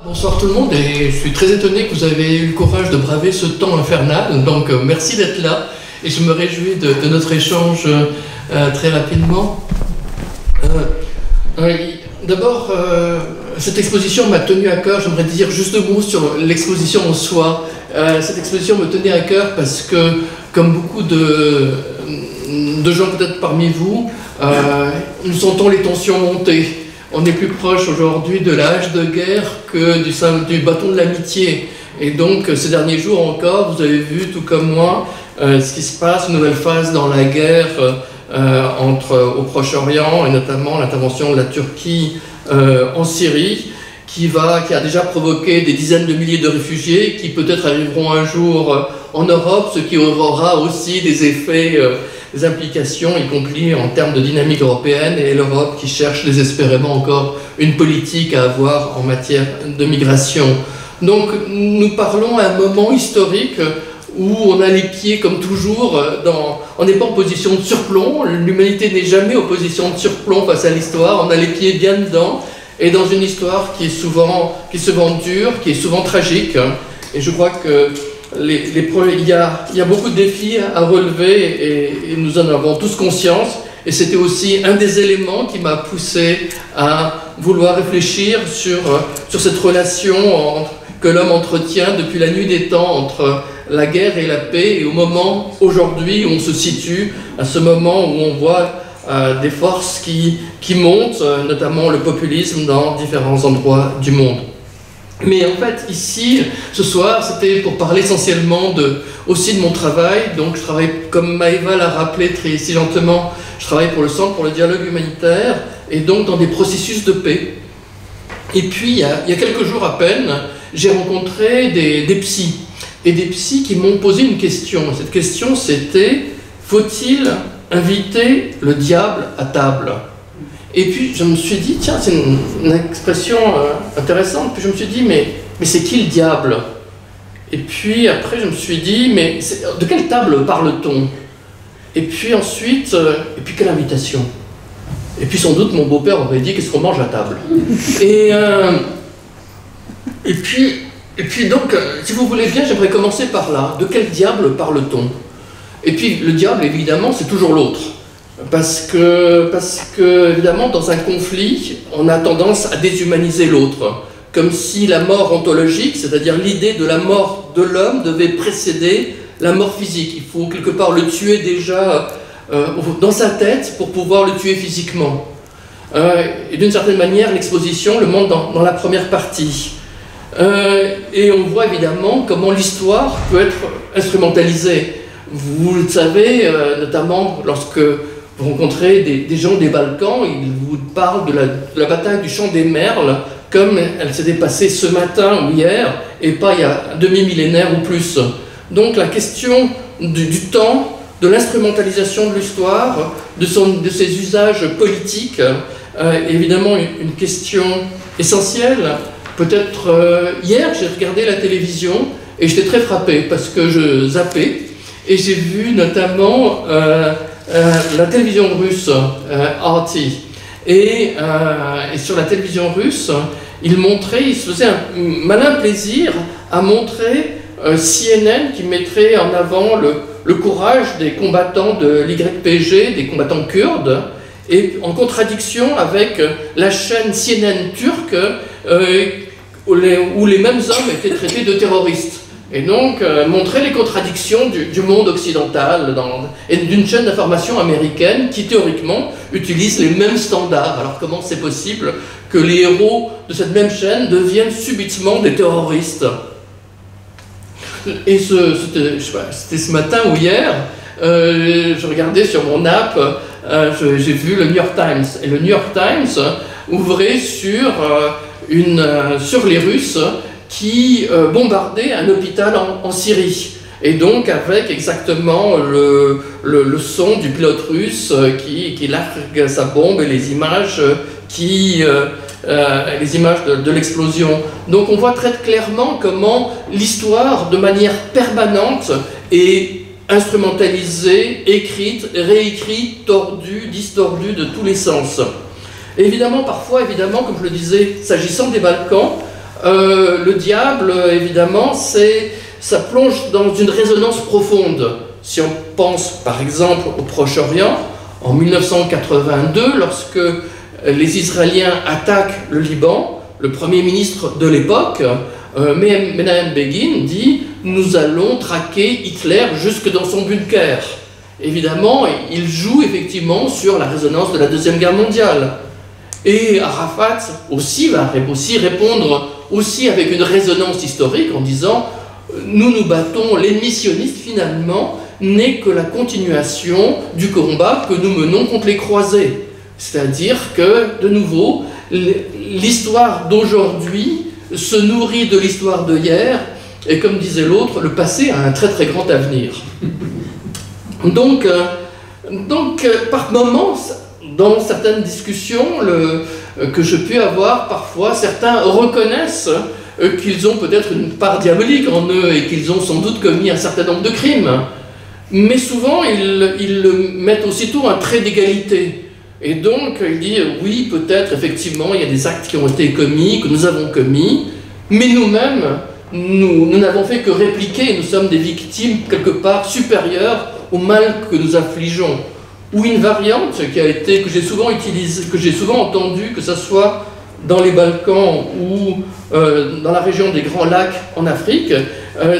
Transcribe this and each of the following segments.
Bonsoir tout le monde, et je suis très étonné que vous avez eu le courage de braver ce temps infernal, donc merci d'être là et je me réjouis de notre échange très rapidement. D'abord, cette exposition m'a tenu à cœur. J'aimerais dire juste deux mots sur l'exposition en soi. Cette exposition me tenait à cœur parce que, comme beaucoup de gens peut-être parmi vous, nous sentons les tensions monter. On est plus proche aujourd'hui de l'âge de guerre que du bâton de l'amitié. Et donc, ces derniers jours encore, vous avez vu, tout comme moi, ce qui se passe, une nouvelle phase dans la guerre au Proche-Orient, et notamment l'intervention de la Turquie en Syrie, qui a déjà provoqué des dizaines de milliers de réfugiés, qui peut-être arriveront un jour en Europe, ce qui aura aussi des effets, des implications, y compris en termes de dynamique européenne, et l'Europe qui cherche désespérément encore une politique à avoir en matière de migration. Donc nous parlons à un moment historique où on a les pieds, comme toujours, on n'est pas en position de surplomb. L'humanité n'est jamais en position de surplomb face à l'histoire. On a les pieds bien dedans, et dans une histoire qui se vend dure, qui est souvent tragique. Et je crois que il y a beaucoup de défis à relever, et nous en avons tous conscience. Et c'était aussi un des éléments qui m'a poussé à vouloir réfléchir sur cette relation que l'homme entretient depuis la nuit des temps entre la guerre et la paix, et au moment aujourd'hui où on se situe, à ce moment où on voit des forces qui montent, notamment le populisme dans différents endroits du monde. Mais en fait, ici, ce soir, c'était pour parler essentiellement aussi de mon travail. Donc je travaille, comme Maëva l'a rappelé si gentiment, je travaille pour le Centre pour le dialogue humanitaire, et donc dans des processus de paix. Et puis, il y a quelques jours à peine, j'ai rencontré des psys, et des psys qui m'ont posé une question. Cette question, c'était: faut-il inviter le diable à table? Et puis je me suis dit, tiens, c'est une expression intéressante. Puis je me suis dit, mais c'est qui le diable? Et puis après je me suis dit, mais de quelle table parle-t-on? Et puis ensuite, et puis quelle invitation? Et puis sans doute mon beau-père aurait dit, qu'est-ce qu'on mange à table? Et puis donc, si vous voulez bien, j'aimerais commencer par là. De quel diable parle-t-on? Et puis le diable, évidemment, c'est toujours l'autre. Parce que, évidemment, dans un conflit, on a tendance à déshumaniser l'autre. Comme si la mort ontologique, c'est-à-dire l'idée de la mort de l'homme, devait précéder la mort physique. Il faut quelque part le tuer déjà dans sa tête pour pouvoir le tuer physiquement. Et d'une certaine manière, l'exposition le montre dans la première partie. Et on voit évidemment comment l'histoire peut être instrumentalisée. Vous le savez, notamment lorsque vous rencontrez des gens des Balkans, ils vous parlent de la bataille du Champ des Merles comme elle s'était passée ce matin ou hier, et pas il y a un demi-millénaire ou plus. Donc la question du temps, de l'instrumentalisation de l'histoire, de ses usages politiques, est évidemment une question essentielle. Peut-être hier, j'ai regardé la télévision et j'étais très frappé parce que je zappais et j'ai vu notamment la télévision russe, RT. Et sur la télévision russe, il se faisait un malin plaisir à montrer CNN qui mettrait en avant le courage des combattants de l'YPG, des combattants kurdes, et en contradiction avec la chaîne CNN turque où les mêmes hommes étaient traités de terroristes. Et donc montrer les contradictions du monde occidental et d'une chaîne d'information américaine qui théoriquement utilise les mêmes standards. Alors comment c'est possible que les héros de cette même chaîne deviennent subitement des terroristes? Et c'était ce matin ou hier, je regardais sur mon app, j'ai vu le New York Times. Et le New York Times ouvrait sur les Russes qui bombardaient un hôpital en Syrie. Et donc avec exactement le son du pilote russe qui largue sa bombe et les images de l'explosion. Donc on voit très clairement comment l'histoire, de manière permanente, est instrumentalisée, écrite, réécrite, tordue, distordue de tous les sens. Et évidemment, parfois, comme je le disais, s'agissant des Balkans, le diable, évidemment, ça plonge dans une résonance profonde. Si on pense par exemple au Proche-Orient, en 1982, lorsque les Israéliens attaquent le Liban, le Premier ministre de l'époque, Menahem Begin, dit « Nous allons traquer Hitler jusque dans son bunker ». Évidemment, il joue effectivement sur la résonance de la Deuxième Guerre mondiale. Et Arafat aussi va répondre aussi avec une résonance historique en disant « Nous nous battons, l'ennemi sioniste finalement n'est que la continuation du combat que nous menons contre les croisés ». C'est-à-dire que, de nouveau, l'histoire d'aujourd'hui se nourrit de l'histoire de hier, et comme disait l'autre, le passé a un très très grand avenir. Donc par moments, dans certaines discussions que je puis avoir, parfois, certains reconnaissent qu'ils ont peut-être une part diabolique en eux et qu'ils ont sans doute commis un certain nombre de crimes. Mais souvent, ils mettent aussitôt un trait d'égalité. Et donc, il dit, oui, peut-être, effectivement, il y a des actes qui ont été commis, que nous avons commis, mais nous-mêmes, nous n'avons fait que répliquer, nous sommes des victimes, quelque part, supérieures au mal que nous infligeons. Ou une variante que j'ai souvent utilisée, que j'ai souvent entendue, que ce soit dans les Balkans ou dans la région des Grands Lacs en Afrique,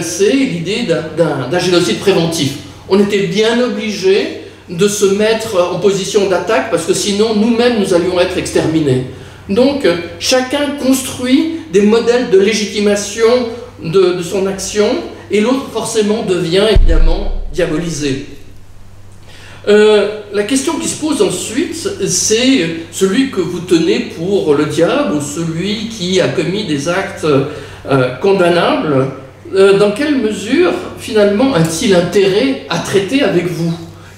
c'est l'idée d'un génocide préventif. On était bien obligés de se mettre en position d'attaque parce que sinon nous-mêmes nous allions être exterminés. Donc chacun construit des modèles de légitimation de son action et l'autre forcément devient évidemment diabolisé. La question qui se pose ensuite, c'est celui que vous tenez pour le diable ou celui qui a commis des actes condamnables, dans quelle mesure finalement a-t-il intérêt à traiter avec vous?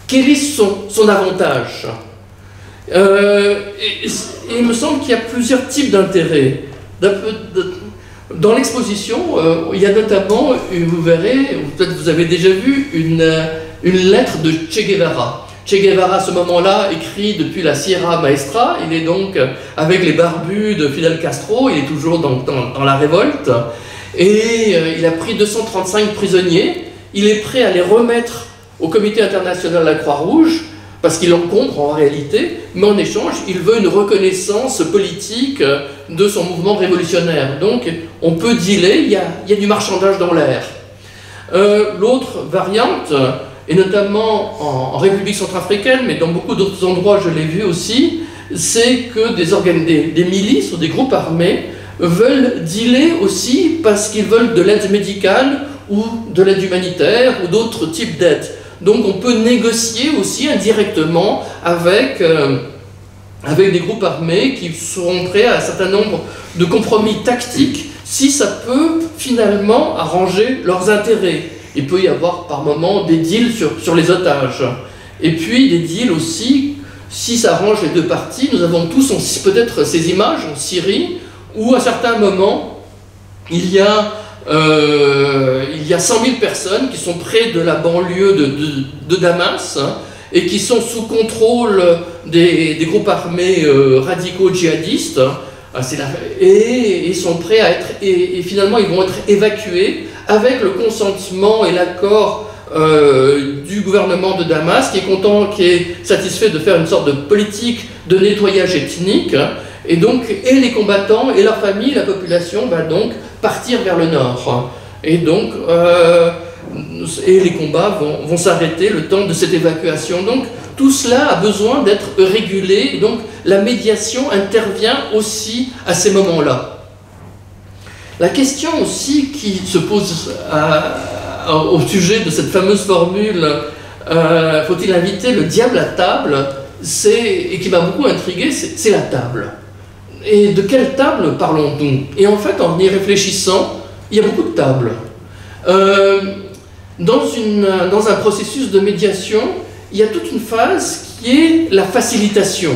Quel est son avantage? Et il me semble qu'il y a plusieurs types d'intérêts. Dans l'exposition, il y a notamment, vous verrez, peut-être vous avez déjà vu, une lettre de Che Guevara. Che Guevara, à ce moment-là, écrit depuis la Sierra Maestra. Il est donc avec les barbus de Fidel Castro, il est toujours dans la révolte. Et il a pris 235 prisonniers. Il est prêt à les remettre au Comité international de la Croix-Rouge, parce qu'il encombre en réalité, mais en échange, il veut une reconnaissance politique de son mouvement révolutionnaire. Donc, on peut dealer, il y a du marchandage dans l'air. L'autre variante, et notamment en République centrafricaine, mais dans beaucoup d'autres endroits, je l'ai vu aussi, c'est que des milices ou des groupes armés veulent dealer aussi parce qu'ils veulent de l'aide médicale ou de l'aide humanitaire ou d'autres types d'aide. Donc on peut négocier aussi indirectement avec des groupes armés qui seront prêts à un certain nombre de compromis tactiques si ça peut finalement arranger leurs intérêts. Il peut y avoir par moments des deals sur les otages. Et puis des deals aussi, si ça arrange les deux parties. Nous avons tous peut-être ces images en Syrie où à certains moments il y a 100 000 personnes qui sont près de la banlieue de Damas et qui sont sous contrôle des groupes armés radicaux djihadistes et ils sont prêts à être et finalement ils vont être évacués avec le consentement et l'accord du gouvernement de Damas qui est satisfait de faire une sorte de politique de nettoyage ethnique et donc et les combattants et leurs familles, la population va donc partir vers le nord. Et donc, et les combats vont s'arrêter le temps de cette évacuation. Donc, tout cela a besoin d'être régulé. Et donc, la médiation intervient aussi à ces moments-là. La question aussi qui se pose au sujet de cette fameuse formule faut-il inviter le diable à table, et qui m'a beaucoup intrigué, c'est la table. Et de quelle table parlons-nous? Et en fait, en y réfléchissant, il y a beaucoup de tables. Dans un processus de médiation, il y a toute une phase qui est la facilitation.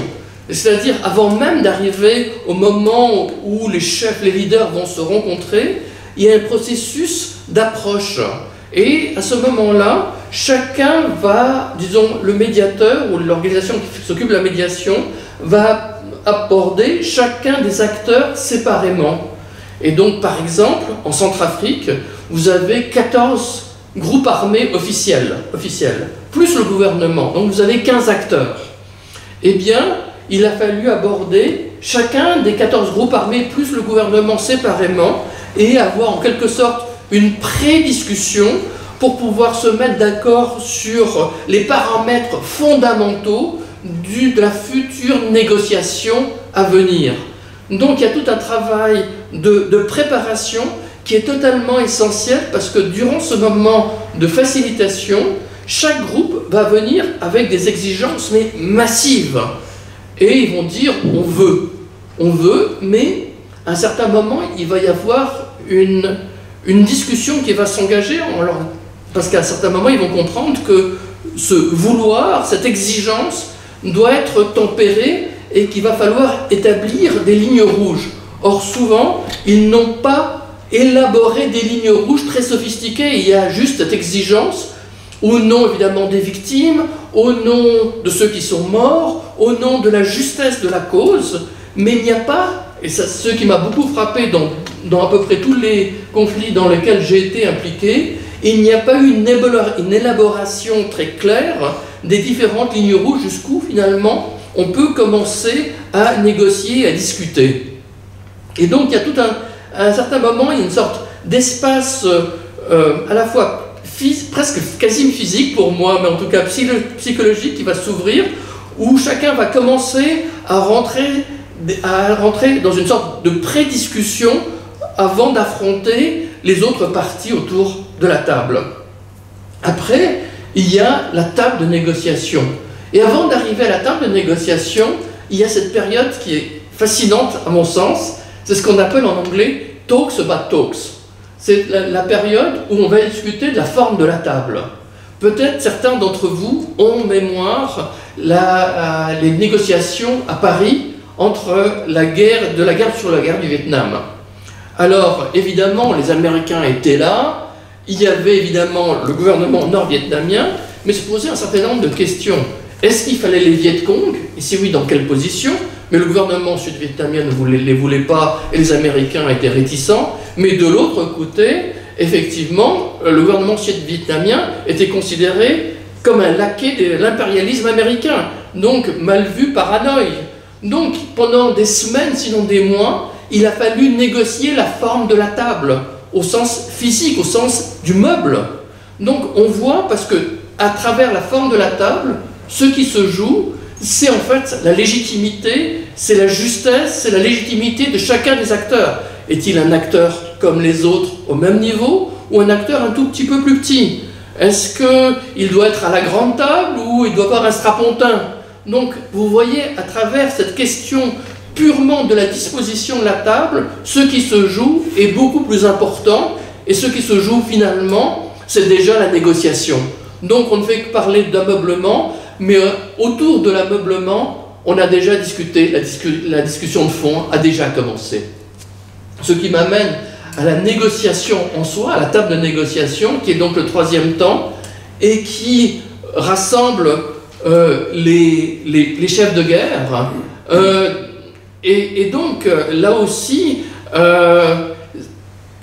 C'est-à-dire, avant même d'arriver au moment où les chefs, les leaders vont se rencontrer, il y a un processus d'approche. Et à ce moment-là, chacun va, disons, le médiateur ou l'organisation qui s'occupe de la médiation, va aborder chacun des acteurs séparément. Et donc, par exemple, en Centrafrique, vous avez 14 groupes armés officiels, plus le gouvernement. Donc vous avez 15 acteurs. Eh bien, il a fallu aborder chacun des 14 groupes armés, plus le gouvernement séparément, et avoir en quelque sorte une pré-discussion pour pouvoir se mettre d'accord sur les paramètres fondamentaux de la future négociation à venir. Donc il y a tout un travail de préparation qui est totalement essentiel, parce que durant ce moment de facilitation, chaque groupe va venir avec des exigences mais massives. Et ils vont dire on veut, mais à un certain moment, il va y avoir une discussion qui va s'engager, parce qu'à un certain moment, ils vont comprendre que ce vouloir, cette exigence, doit être tempérée et qu'il va falloir établir des lignes rouges. Or, souvent, ils n'ont pas élaboré des lignes rouges très sophistiquées. Il y a juste cette exigence, au nom évidemment des victimes, au nom de ceux qui sont morts, au nom de la justesse de la cause, mais il n'y a pas, et c'est ce qui m'a beaucoup frappé dans à peu près tous les conflits dans lesquels j'ai été impliqué, il n'y a pas eu une élaboration très claire des différentes lignes rouges jusqu'où finalement on peut commencer à négocier, à discuter. Et donc il y a tout à un certain moment, il y a une sorte d'espace à la fois presque quasi physique pour moi, mais en tout cas psychologique, qui va s'ouvrir, où chacun va commencer à rentrer dans une sorte de pré-discussion avant d'affronter les autres parties autour de la table. Après, il y a la table de négociation. Et avant d'arriver à la table de négociation, il y a cette période qui est fascinante à mon sens, c'est ce qu'on appelle en anglais « talks about talks ». C'est la période où on va discuter de la forme de la table. Peut-être certains d'entre vous ont en mémoire les négociations à Paris entre la guerre sur la guerre du Vietnam. Alors, évidemment, les Américains étaient là, il y avait évidemment le gouvernement nord-vietnamien, mais se posait un certain nombre de questions. Est-ce qu'il fallait les Viet Cong? Et si oui, dans quelle position? Mais le gouvernement sud-vietnamien ne les voulait pas et les Américains étaient réticents. Mais de l'autre côté, effectivement, le gouvernement sud-vietnamien était considéré comme un laquais de l'impérialisme américain, donc mal vu, paranoïe. Donc pendant des semaines, sinon des mois, il a fallu négocier la forme de la table, au sens physique, au sens du meuble. Donc on voit, parce que à travers la forme de la table, ce qui se joue, c'est en fait la légitimité, c'est la justesse, c'est la légitimité de chacun des acteurs. Est-il un acteur comme les autres au même niveau, ou un acteur un tout petit peu plus petit? Est-ce qu'il doit être à la grande table, ou il doit avoir un strapontin? Donc vous voyez, à travers cette question purement de la disposition de la table, ce qui se joue est beaucoup plus important, et ce qui se joue finalement, c'est déjà la négociation. Donc on ne fait que parler d'ameublement, mais autour de l'ameublement, on a déjà discuté, la discussion de fond a déjà commencé. Ce qui m'amène à la négociation en soi, à la table de négociation, qui est donc le troisième temps, et qui rassemble les chefs de guerre. Et donc, là aussi,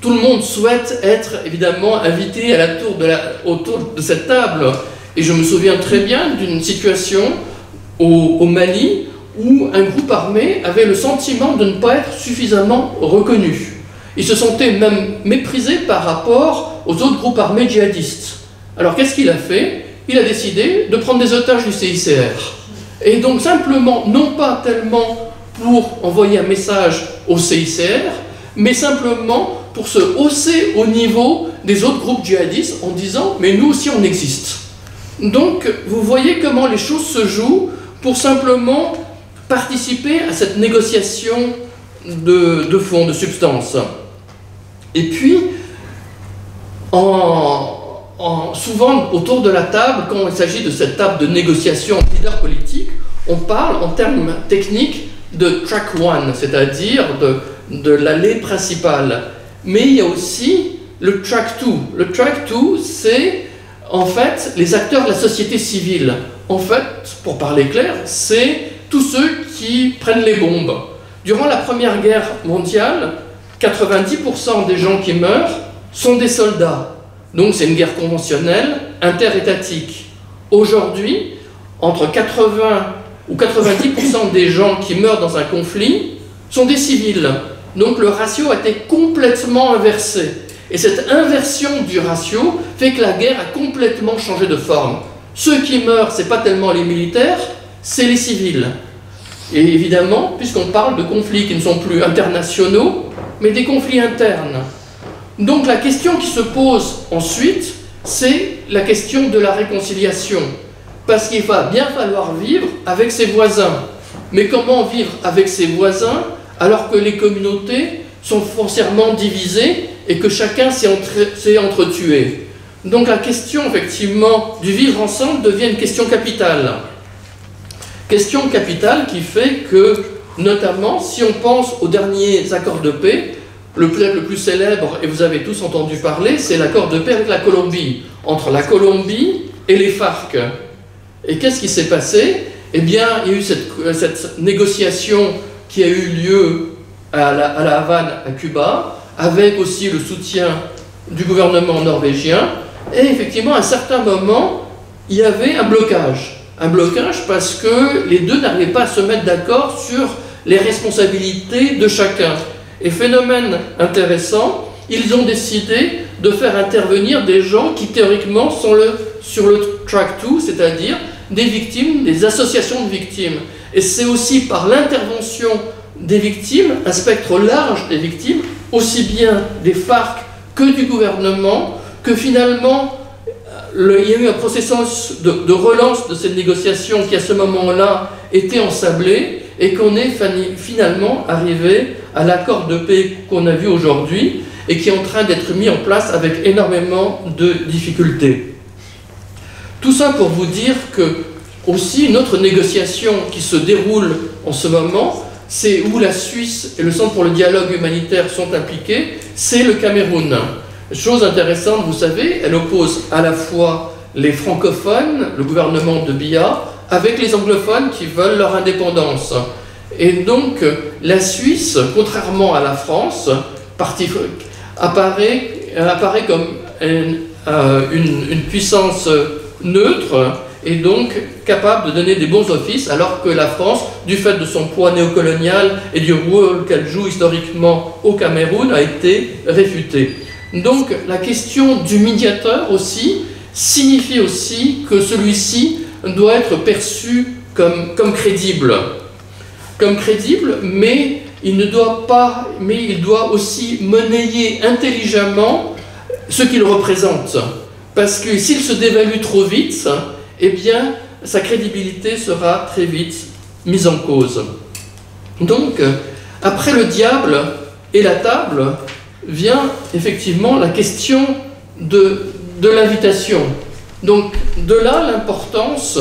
tout le monde souhaite être évidemment invité autour de cette table. Et je me souviens très bien d'une situation au Mali où un groupe armé avait le sentiment de ne pas être suffisamment reconnu. Il se sentait même méprisé par rapport aux autres groupes armés djihadistes. Alors qu'est-ce qu'il a fait? Il a décidé de prendre des otages du CICR. Et donc simplement, non pas tellement pour envoyer un message au CICR, mais simplement pour se hausser au niveau des autres groupes djihadistes en disant « mais nous aussi on existe ». Donc vous voyez comment les choses se jouent pour simplement participer à cette négociation de fond, de substance. Et puis, souvent autour de la table, quand il s'agit de cette table de négociation entre leaders politiques, on parle en termes techniques de track one, c'est-à-dire de l'allée principale. Mais il y a aussi le track two. Le track two, c'est en fait les acteurs de la société civile. En fait, pour parler clair, c'est tous ceux qui prennent les bombes. Durant la Première Guerre mondiale, 90% des gens qui meurent sont des soldats. Donc c'est une guerre conventionnelle, interétatique. Aujourd'hui, entre 80 ou 90% des gens qui meurent dans un conflit sont des civils. Donc le ratio a été complètement inversé. Et cette inversion du ratio fait que la guerre a complètement changé de forme. Ceux qui meurent, ce n'est pas tellement les militaires, c'est les civils. Et évidemment, puisqu'on parle de conflits qui ne sont plus internationaux, mais des conflits internes. Donc la question qui se pose ensuite, c'est la question de la réconciliation. Parce qu'il va bien falloir vivre avec ses voisins. Mais comment vivre avec ses voisins alors que les communautés sont foncièrement divisées et que chacun s'est entretué? Donc la question, effectivement, du vivre ensemble devient une question capitale. Question capitale qui fait que, notamment, si on pense aux derniers accords de paix, peut-être le plus célèbre, et vous avez tous entendu parler, c'est l'accord de paix avec la Colombie, entre la Colombie et les FARC. Et qu'est-ce qui s'est passé? Eh bien, il y a eu cette négociation qui a eu lieu à la Havane, à Cuba, avec aussi le soutien du gouvernement norvégien, et effectivement, à un certain moment, il y avait un blocage. Un blocage parce que les deux n'arrivaient pas à se mettre d'accord sur les responsabilités de chacun. Et phénomène intéressant, ils ont décidé de faire intervenir des gens qui théoriquement sont sur le track 2, c'est-à-dire des victimes, des associations de victimes. Et c'est aussi par l'intervention des victimes, un spectre large des victimes, aussi bien des FARC que du gouvernement, que finalement il y a eu un processus de relance de cette négociation qui à ce moment-là était ensablé et qu'on est finalement arrivé à l'accord de paix qu'on a vu aujourd'hui et qui est en train d'être mis en place avec énormément de difficultés. Tout ça pour vous dire que aussi une autre négociation qui se déroule en ce moment, c'est où la Suisse et le Centre pour le dialogue humanitaire sont impliqués, c'est le Cameroun. Chose intéressante, vous savez, elle oppose à la fois les francophones, le gouvernement de Biya, avec les anglophones qui veulent leur indépendance. Et donc, la Suisse, contrairement à la France, apparaît comme une puissance neutre et donc capable de donner des bons offices, alors que la France, du fait de son poids néocolonial et du rôle qu'elle joue historiquement au Cameroun, a été réfutée. Donc la question du médiateur aussi signifie aussi que celui-ci doit être perçu comme crédible. Comme crédible, mais il doit aussi monnayer intelligemment ce qu'il représente. Parce que s'il se dévalue trop vite, eh bien, sa crédibilité sera très vite mise en cause. Donc, après le diable et la table, vient effectivement la question de l'invitation. Donc, de là l'importance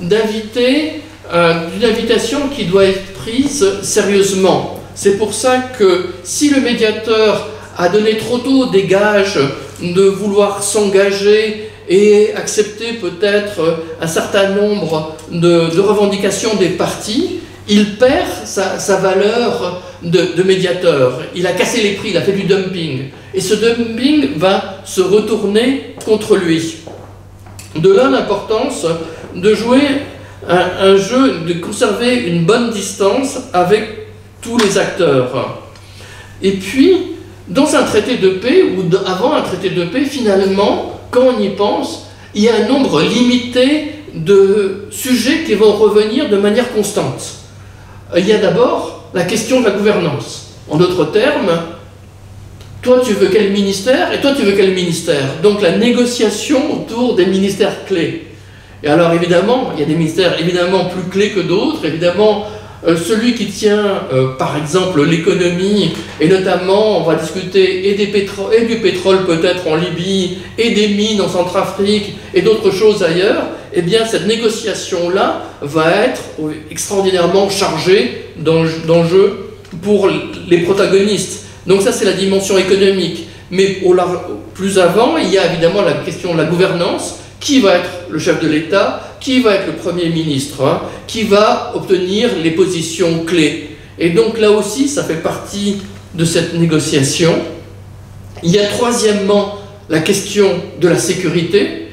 d'inviter, d'une invitation qui doit être prise sérieusement. C'est pour ça que si le médiateur a donné trop tôt des gages de vouloir s'engager et accepter peut-être un certain nombre de revendications des partis, il perd sa valeur de médiateur. Il a cassé les prix, il a fait du dumping. Et ce dumping va se retourner contre lui. De là l'importance de jouer un jeu, de conserver une bonne distance avec tous les acteurs. Et puis, dans un traité de paix, ou avant un traité de paix, finalement, quand on y pense, il y a un nombre limité de sujets qui vont revenir de manière constante. Il y a d'abord la question de la gouvernance. En d'autres termes, toi tu veux quel ministère et toi tu veux quel ministère. Donc la négociation autour des ministères clés. Et alors évidemment, il y a des ministères évidemment plus clés que d'autres. Évidemment, celui qui tient par exemple l'économie, et notamment on va discuter et du pétrole peut-être en Libye, et des mines en Centrafrique, et d'autres choses ailleurs, eh bien cette négociation-là va être extraordinairement chargée d'enjeux pour les protagonistes. Donc ça c'est la dimension économique. Mais plus avant, il y a évidemment la question de la gouvernance. Qui va être le chef de l'État? Qui va être le Premier ministre? Qui va obtenir les positions clés? Et donc là aussi, ça fait partie de cette négociation. Il y a troisièmement la question de la sécurité.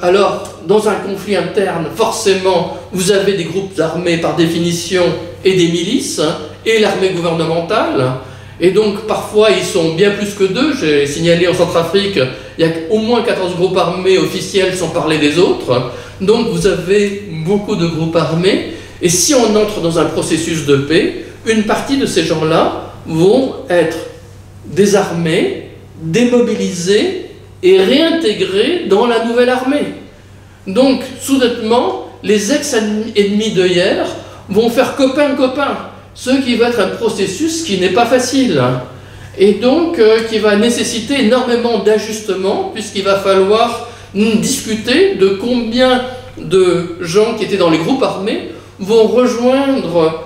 Alors, dans un conflit interne, forcément, vous avez des groupes armés par définition et des milices, et l'armée gouvernementale. Et donc, parfois, ils sont bien plus que deux. J'ai signalé en Centrafrique, il y a au moins 14 groupes armés officiels sans parler des autres. Donc, vous avez beaucoup de groupes armés. Et si on entre dans un processus de paix, une partie de ces gens-là vont être désarmés, démobilisés et réintégrés dans la nouvelle armée. Donc, soudainement, les ex-ennemis d'hier vont faire copain-copain, ce qui va être un processus qui n'est pas facile, et donc qui va nécessiter énormément d'ajustements, puisqu'il va falloir discuter de combien de gens qui étaient dans les groupes armés vont rejoindre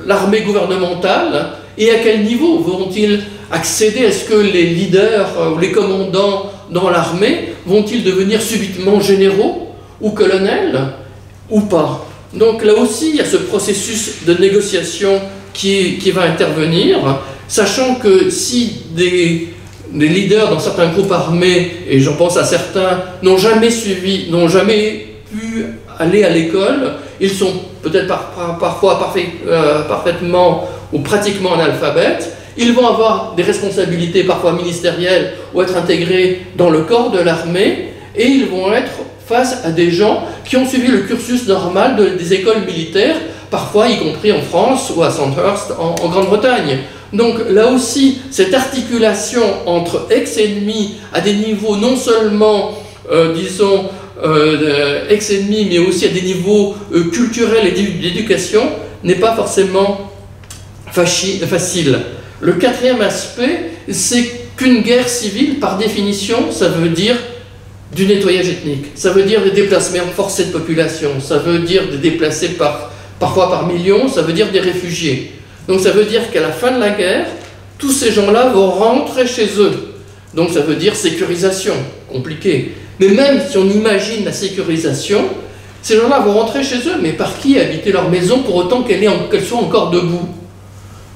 l'armée gouvernementale, et à quel niveau vont-ils accéder. Est-ce que les leaders ou les commandants dans l'armée vont-ils devenir subitement généraux ou colonels ou pas? Donc là aussi, il y a ce processus de négociation qui va intervenir, sachant que si des leaders dans certains groupes armés, et j'en pense à certains, n'ont jamais pu aller à l'école, ils sont peut-être parfois parfaitement ou pratiquement analphabètes, ils vont avoir des responsabilités parfois ministérielles ou être intégrés dans le corps de l'armée, et ils vont être face à des gens qui ont suivi le cursus normal des écoles militaires, parfois y compris en France ou à Sandhurst en Grande-Bretagne. Donc là aussi, cette articulation entre ex-ennemis à des niveaux non seulement, disons, ex-ennemis, mais aussi à des niveaux culturels et d'éducation, n'est pas forcément facile. Le quatrième aspect, c'est qu'une guerre civile, par définition, ça veut dire du nettoyage ethnique. Ça veut dire des déplacements forcés de population. Ça veut dire des déplacés parfois par millions. Ça veut dire des réfugiés. Donc ça veut dire qu'à la fin de la guerre, tous ces gens-là vont rentrer chez eux. Donc ça veut dire sécurisation, compliqué. Mais même si on imagine la sécurisation, ces gens-là vont rentrer chez eux. Mais par qui habiter leur maison pour autant qu'elle soit encore debout?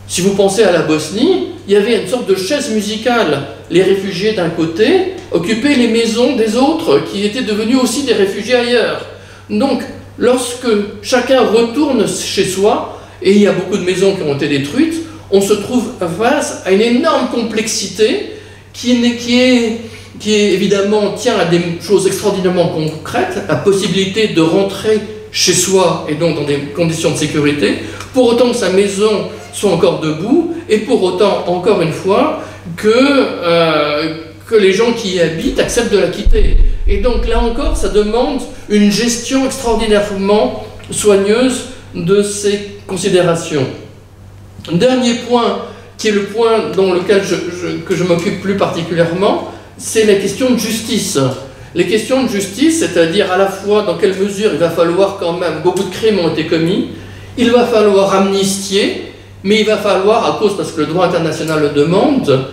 Si vous pensez à la Bosnie, il y avait une sorte de chaise musicale. Les réfugiés d'un côté occupaient les maisons des autres, qui étaient devenus aussi des réfugiés ailleurs. Donc, lorsque chacun retourne chez soi, et il y a beaucoup de maisons qui ont été détruites, on se trouve face à une énorme complexité qui évidemment tient à des choses extraordinairement concrètes, la possibilité de rentrer chez soi et donc dans des conditions de sécurité, pour autant que sa maison soit encore debout, et pour autant, encore une fois, que les gens qui y habitent acceptent de la quitter. Et donc là encore, ça demande une gestion extraordinairement soigneuse de ces considérations. Dernier point, qui est le point dans lequel que je m'occupe plus particulièrement, c'est la question de justice. Les questions de justice, c'est-à-dire à la fois dans quelle mesure il va falloir quand même, beaucoup de crimes ont été commis, il va falloir amnistier, mais il va falloir, parce que le droit international le demande,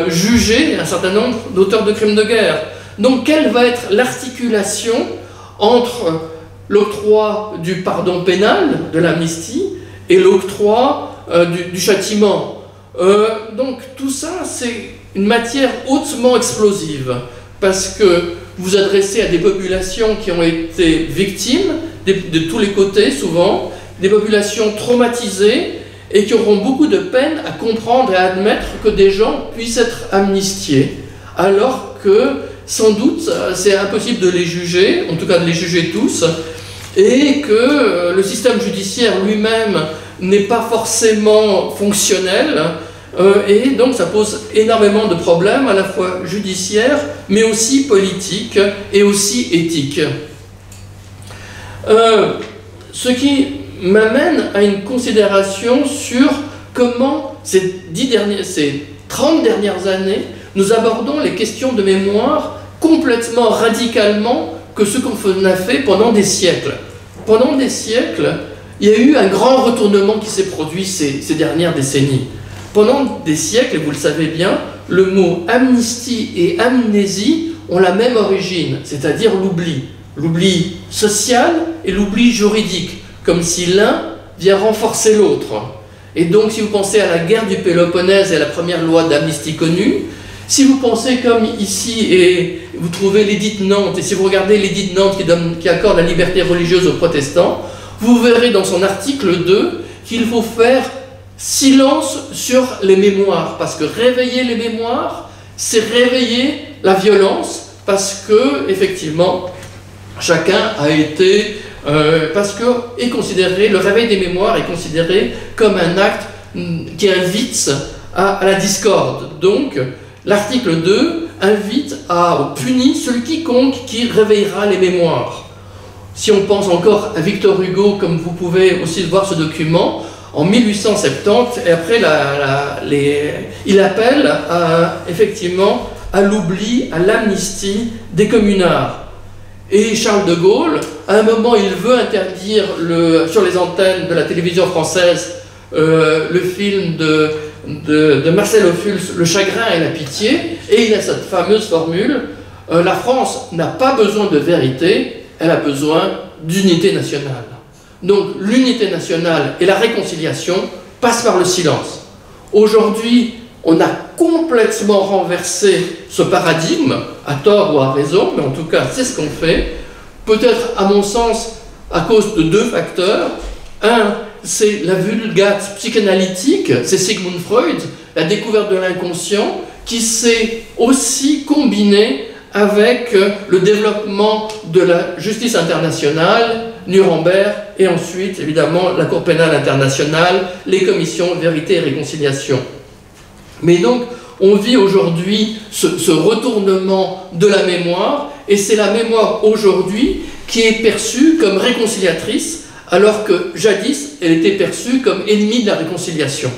juger un certain nombre d'auteurs de crimes de guerre. Donc quelle va être l'articulation entre l'octroi du pardon pénal, de l'amnistie, et l'octroi du châtiment? Donc tout ça, c'est une matière hautement explosive, parce que vous adressez à des populations qui ont été victimes, de tous les côtés souvent, des populations traumatisées, et qui auront beaucoup de peine à comprendre et à admettre que des gens puissent être amnistiés, alors que, sans doute, c'est impossible de les juger, en tout cas de les juger tous, et que le système judiciaire lui-même n'est pas forcément fonctionnel, et donc ça pose énormément de problèmes, à la fois judiciaires, mais aussi politiques et aussi éthiques. Ce qui m'amène à une considération sur comment ces 30 dernières années, nous abordons les questions de mémoire complètement radicalement que ce qu'on a fait pendant des siècles. Pendant des siècles, il y a eu un grand retournement qui s'est produit ces dernières décennies. Pendant des siècles, et vous le savez bien, le mot amnistie et amnésie ont la même origine, c'est-à-dire l'oubli. L'oubli social et l'oubli juridique, comme si l'un vient renforcer l'autre. Et donc, si vous pensez à la guerre du Péloponnèse et à la première loi d'amnistie connue, si vous pensez comme ici, et vous trouvez l'édit de Nantes, et si vous regardez l'édit de Nantes qui accorde la liberté religieuse aux protestants, vous verrez dans son article 2 qu'il faut faire silence sur les mémoires, parce que réveiller les mémoires, c'est réveiller la violence, parce que, effectivement, chacun a été... parce que le réveil des mémoires est considéré comme un acte qui invite à la discorde. Donc, l'article 2 invite à punir celui quiconque qui réveillera les mémoires. Si on pense encore à Victor Hugo, comme vous pouvez aussi voir ce document, en 1870, et après il appelle effectivement à l'oubli, à l'amnistie des communards. Et Charles de Gaulle, à un moment, il veut interdire sur les antennes de la télévision française le film de Marcel Ophuls, Le chagrin et la pitié, et il a cette fameuse formule, la France n'a pas besoin de vérité, elle a besoin d'unité nationale. Donc l'unité nationale et la réconciliation passent par le silence. Aujourd'hui, on a complètement renversé ce paradigme, à tort ou à raison, mais en tout cas, c'est ce qu'on fait. Peut-être, à mon sens, à cause de deux facteurs. Un, c'est la vulgate psychanalytique, c'est Sigmund Freud, la découverte de l'inconscient, qui s'est aussi combinée avec le développement de la justice internationale, Nuremberg, et ensuite, évidemment, la Cour pénale internationale, les commissions Vérité et Réconciliation. Mais donc, on vit aujourd'hui ce retournement de la mémoire, et c'est la mémoire aujourd'hui qui est perçue comme réconciliatrice, alors que jadis, elle était perçue comme ennemie de la réconciliation.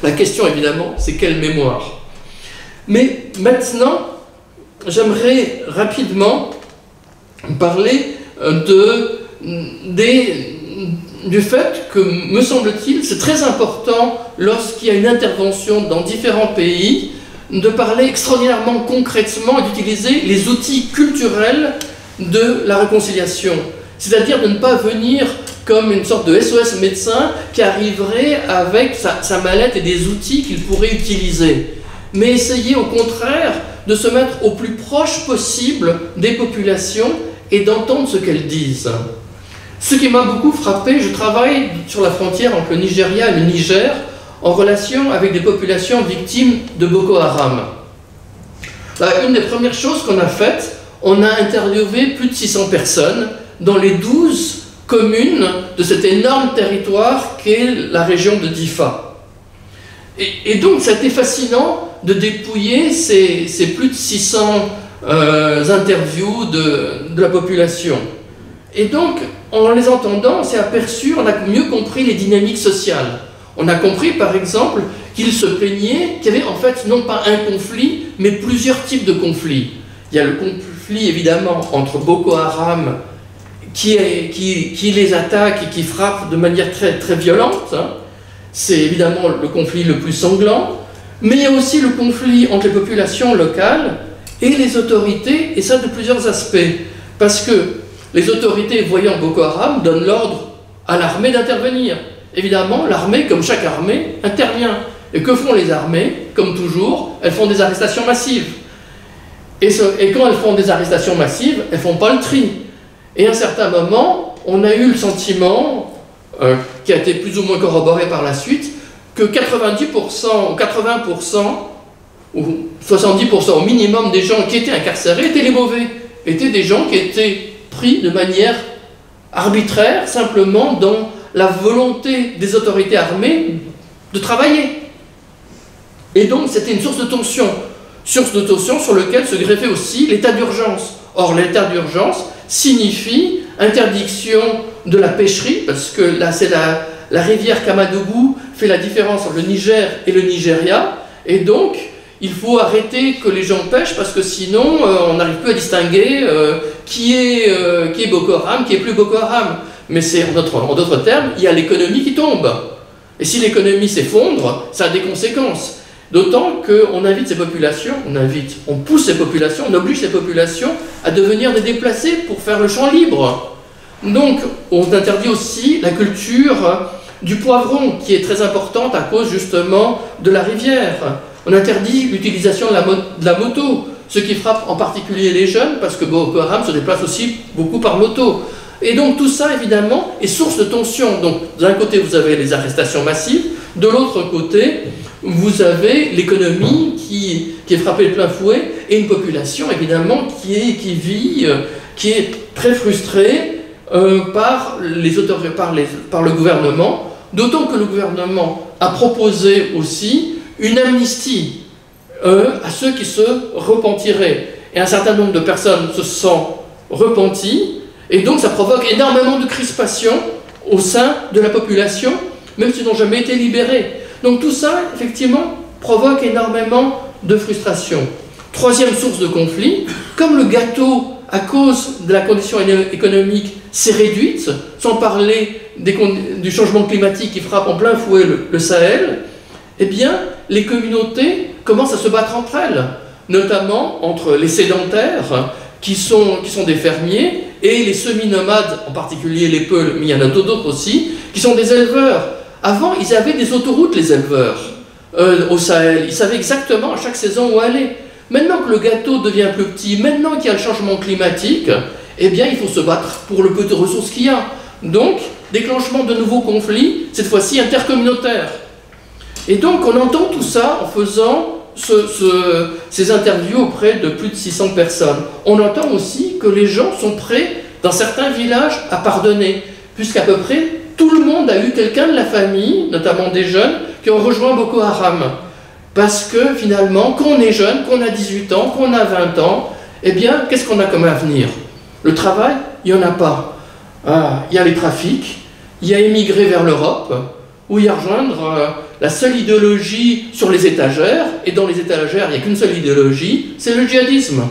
La question, évidemment, c'est quelle mémoire? Mais maintenant, j'aimerais rapidement parler du fait que, me semble-t-il, c'est très important lorsqu'il y a une intervention dans différents pays de parler extraordinairement concrètement et d'utiliser les outils culturels de la réconciliation. C'est-à-dire de ne pas venir comme une sorte de SOS médecin qui arriverait avec sa mallette et des outils qu'il pourrait utiliser, mais essayer au contraire de se mettre au plus proche possible des populations et d'entendre ce qu'elles disent. Ce qui m'a beaucoup frappé, je travaille sur la frontière entre le Nigeria et le Niger en relation avec des populations victimes de Boko Haram. Là, une des premières choses qu'on a faites, on a interviewé plus de 600 personnes dans les 12 communes de cet énorme territoire qu'est la région de Difa. Et donc, ça a été fascinant de dépouiller ces plus de 600 interviews de la population. Et donc, en les entendant, on s'est aperçu, on a mieux compris les dynamiques sociales. On a compris, par exemple, qu'ils se plaignaient qu'il y avait en fait non pas un conflit, mais plusieurs types de conflits. Il y a le conflit, évidemment, entre Boko Haram, qui les attaque et qui frappe de manière très, très violente. Hein. C'est évidemment le conflit le plus sanglant. Mais il y a aussi le conflit entre les populations locales et les autorités, et ça de plusieurs aspects. Parce que les autorités, voyant Boko Haram, donnent l'ordre à l'armée d'intervenir. Évidemment, l'armée, comme chaque armée, intervient. Et que font les armées? Comme toujours, elles font des arrestations massives. Et quand elles font des arrestations massives, elles ne font pas le tri. Et à un certain moment, on a eu le sentiment, qui a été plus ou moins corroboré par la suite, que 90% ou 80% ou 70% au minimum des gens qui étaient incarcérés étaient les mauvais, étaient des gens qui étaient pris de manière arbitraire, simplement dans la volonté des autorités armées de travailler. Et donc c'était une source de tension sur laquelle se greffait aussi l'état d'urgence. Or l'état d'urgence signifie interdiction de la pêcherie, parce que là c'est la rivière Kamadougou fait la différence entre le Niger et le Nigeria, et donc il faut arrêter que les gens pêchent, parce que sinon on n'arrive plus à distinguer qui est Boko Haram, qui est plus Boko Haram. Mais c'est en d'autres termes, il y a l'économie qui tombe. Et si l'économie s'effondre, ça a des conséquences. D'autant qu'on invite ces populations, on pousse ces populations, on oblige ces populations à devenir des déplacés pour faire le champ libre. Donc on interdit aussi la culture du poivron qui est très importante à cause justement de la rivière. On interdit l'utilisation de la moto, ce qui frappe en particulier les jeunes parce que Boko Haram se déplace aussi beaucoup par moto. Et donc tout ça évidemment est source de tension. Donc d'un côté vous avez les arrestations massives, de l'autre côté vous avez l'économie qui est frappée de plein fouet et une population évidemment qui est très frustrée par le gouvernement, d'autant que le gouvernement a proposé aussi une amnistie à ceux qui se repentiraient. Et un certain nombre de personnes se sont repenties, et donc ça provoque énormément de crispation au sein de la population, même s'ils n'ont jamais été libérés. Donc tout ça, effectivement, provoque énormément de frustration. Troisième source de conflit, comme le gâteau, à cause de la condition économique, s'est réduite, sans parler du changement climatique qui frappe en plein fouet le Sahel, eh bien, les communautés commencent à se battre entre elles, notamment entre les sédentaires, qui sont des fermiers, et les semi-nomades, en particulier les Peuls, mais il y en a d'autres aussi, qui sont des éleveurs. Avant, ils avaient des autoroutes, les éleveurs, au Sahel. Ils savaient exactement à chaque saison où aller. Maintenant que le gâteau devient plus petit, maintenant qu'il y a le changement climatique, eh bien, il faut se battre pour le peu de ressources qu'il y a. Donc, déclenchement de nouveaux conflits, cette fois-ci intercommunautaires. Et donc, on entend tout ça en faisant ces interviews auprès de plus de 600 personnes. On entend aussi que les gens sont prêts, dans certains villages, à pardonner, puisqu'à peu près tout le monde a eu quelqu'un de la famille, notamment des jeunes, qui ont rejoint Boko Haram. Parce que finalement, quand on est jeune, qu'on a 18 ans, qu'on a 20 ans, eh bien, qu'est-ce qu'on a comme avenir? Le travail, il n'y en a pas. Il y a les trafics, il y a émigrer vers l'Europe, ou y rejoindre la seule idéologie sur les étagères, et dans les étagères, il n'y a qu'une seule idéologie, c'est le djihadisme.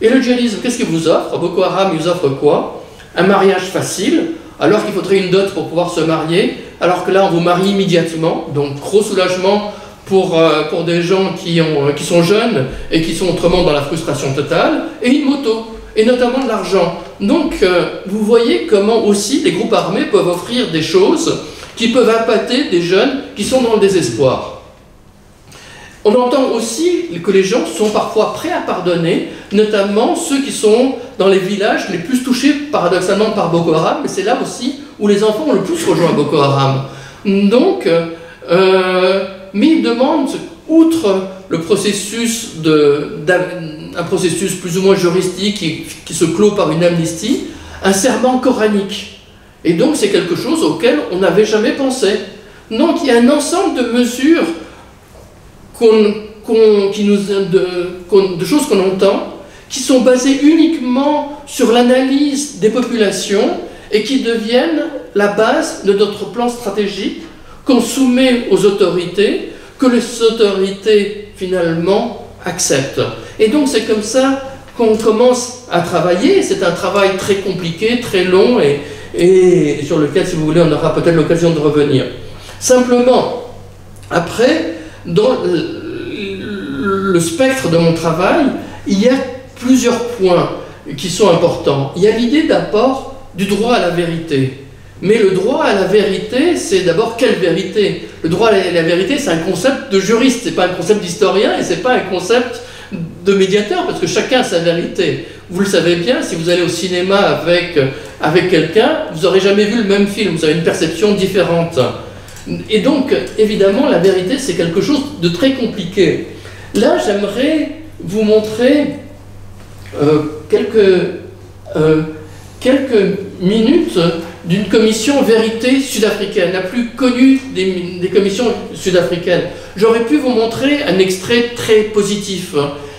Et le djihadisme, qu'est-ce qu'il vous offre? Boko Haram, il vous offre quoi? Un mariage facile, alors qu'il faudrait une dot pour pouvoir se marier, alors que là, on vous marie immédiatement, donc gros soulagement pour des gens qui sont jeunes et qui sont autrement dans la frustration totale, et une moto, et notamment de l'argent. Donc, vous voyez comment aussi les groupes armés peuvent offrir des choses qui peuvent appâter des jeunes qui sont dans le désespoir. On entend aussi que les gens sont parfois prêts à pardonner, notamment ceux qui sont dans les villages les plus touchés paradoxalement par Boko Haram, mais c'est là aussi où les enfants ont le plus rejoint Boko Haram. Donc, mais ils demandent, outre le processus un processus plus ou moins juristique qui se clôt par une amnistie, un serment coranique. Et donc c'est quelque chose auquel on n'avait jamais pensé. Donc il y a un ensemble de mesures, de choses qu'on entend, qui sont basées uniquement sur l'analyse des populations et qui deviennent la base de notre plan stratégique qu'on soumet aux autorités, que les autorités finalement acceptent. Et donc c'est comme ça qu'on commence à travailler. C'est un travail très compliqué, très long et sur lequel, si vous voulez, on aura peut-être l'occasion de revenir. Simplement, après, dans le spectre de mon travail, il y a plusieurs points qui sont importants. Il y a l'idée d'abord du droit à la vérité. Mais le droit à la vérité, c'est d'abord quelle vérité? Le droit à la vérité, c'est un concept de juriste, c'est pas un concept d'historien et c'est pas un concept de médiateur, parce que chacun a sa vérité. Vous le savez bien, si vous allez au cinéma avec quelqu'un, vous n'aurez jamais vu le même film, vous avez une perception différente. Et donc, évidemment, la vérité, c'est quelque chose de très compliqué. Là, j'aimerais vous montrer quelques minutes d'une commission vérité sud-africaine, la plus connue des commissions sud-africaines. J'aurais pu vous montrer un extrait très positif.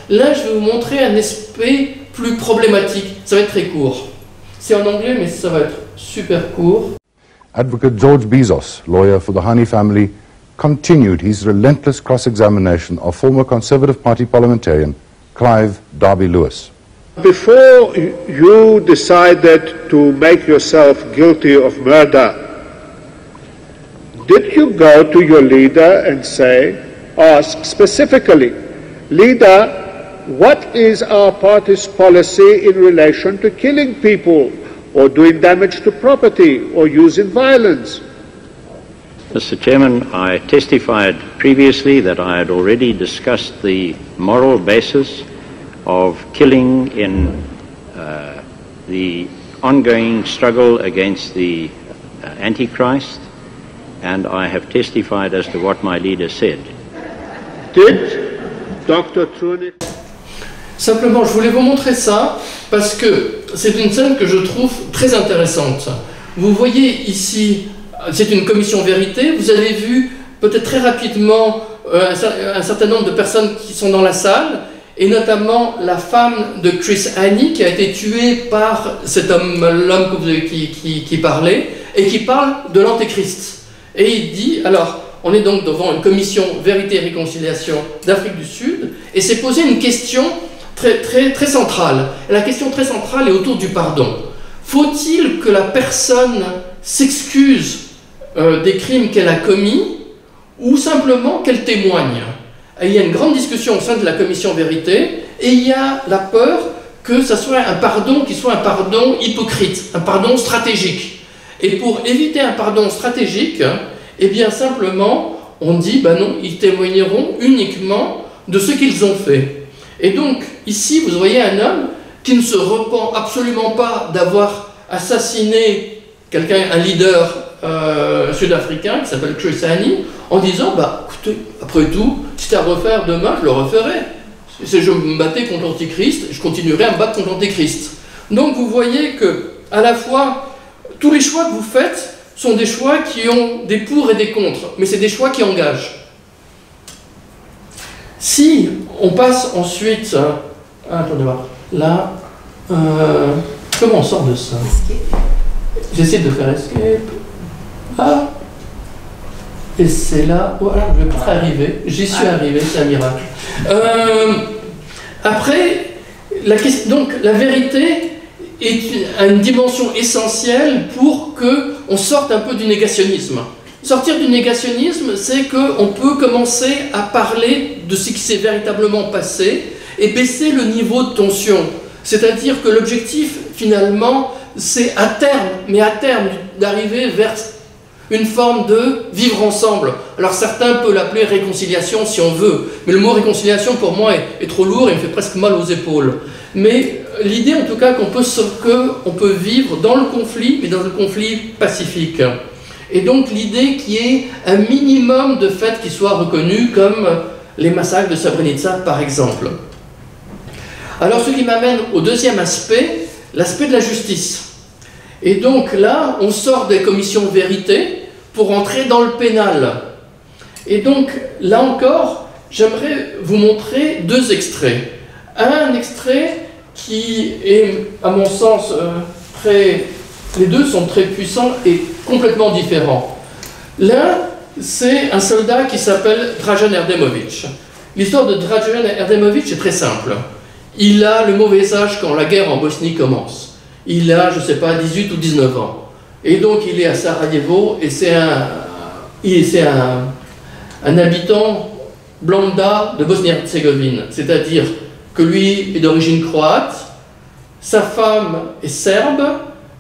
Là, je vais vous montrer un aspect plus problématique. Ça va être très court. C'est en anglais, mais ça va être super court. Advocate George Bezos, lawyer for the Hani family, continued his relentless cross-examination of former Conservative Party parliamentarian Clive Derby-Lewis. Before you decided to make yourself guilty of murder, did you go to your leader and ask specifically, leader, what is our party's policy in relation to killing people or doing damage to property or using violence? Mr. Chairman, I testified previously that I had already discussed the moral basis of killing in the ongoing struggle against the Antichrist, and I have testified as to what my leader said. Did Dr. Truenich... Simplement, je voulais vous montrer ça parce que c'est une scène que je trouve très intéressante. Vous voyez ici, c'est une commission vérité, vous avez vu peut-être très rapidement un certain nombre de personnes qui sont dans la salle, et notamment la femme de Chris Hani qui a été tuée par cet homme, l'homme qui parlait, et qui parle de l'Antéchrist. Et il dit, alors, on est donc devant une commission vérité et réconciliation d'Afrique du Sud, et s'est posé une question très centrale. Et la question très centrale est autour du pardon. Faut-il que la personne s'excuse des crimes qu'elle a commis, ou simplement qu'elle témoigne? Et il y a une grande discussion au sein de la commission vérité, et il y a la peur que ce soit un pardon qui soit un pardon hypocrite, un pardon stratégique. Et pour éviter un pardon stratégique, eh bien simplement, on dit, ben non, ils témoigneront uniquement de ce qu'ils ont fait. Et donc, ici, vous voyez un homme qui ne se repent absolument pas d'avoir assassiné quelqu'un, un leader sud-africain qui s'appelle Chris Hani, en disant, bah, écoutez, après tout, si c'est à refaire demain, je le referai. Si je me battais contre l'Antichrist, je continuerai à me battre contre l'Antichrist. Donc vous voyez que, à la fois, tous les choix que vous faites sont des choix qui ont des pour et des contre, mais c'est des choix qui engagent. Si on passe ensuite, attendez voir, là, comment on sort de ça? J'essaie de faire escape. Ah, et c'est là, voilà, je vais peut-être arriver, j'y suis arrivé, c'est un miracle. Après, donc la vérité est une dimension essentielle pour qu'on sorte un peu du négationnisme. Sortir du négationnisme, c'est qu'on peut commencer à parler de ce qui s'est véritablement passé et baisser le niveau de tension. C'est-à-dire que l'objectif, finalement, c'est à terme, d'arriver vers une forme de vivre ensemble. Alors certains peuvent l'appeler réconciliation si on veut, mais le mot réconciliation pour moi est trop lourd et me fait presque mal aux épaules. Mais l'idée en tout cas qu'on peut vivre dans le conflit, mais dans le conflit pacifique. Et donc l'idée qu'il y ait un minimum de faits qui soient reconnus, comme les massacres de Srebrenica par exemple. Alors ce qui m'amène au deuxième aspect, l'aspect de la justice. Et donc là, on sort des commissions vérité pour entrer dans le pénal. Et donc, là encore, j'aimerais vous montrer deux extraits. Un extrait qui est, à mon sens, les deux sont très puissants et complètement différents. L'un, c'est un soldat qui s'appelle Dražan Erdemović. L'histoire de Dražan Erdemović est très simple. Il a le mauvais âge quand la guerre en Bosnie commence. Il a, je ne sais pas, 18 ou 19 ans. Et donc il est à Sarajevo et c'est un habitant lambda de Bosnie-Herzégovine. C'est-à-dire que lui est d'origine croate, sa femme est serbe,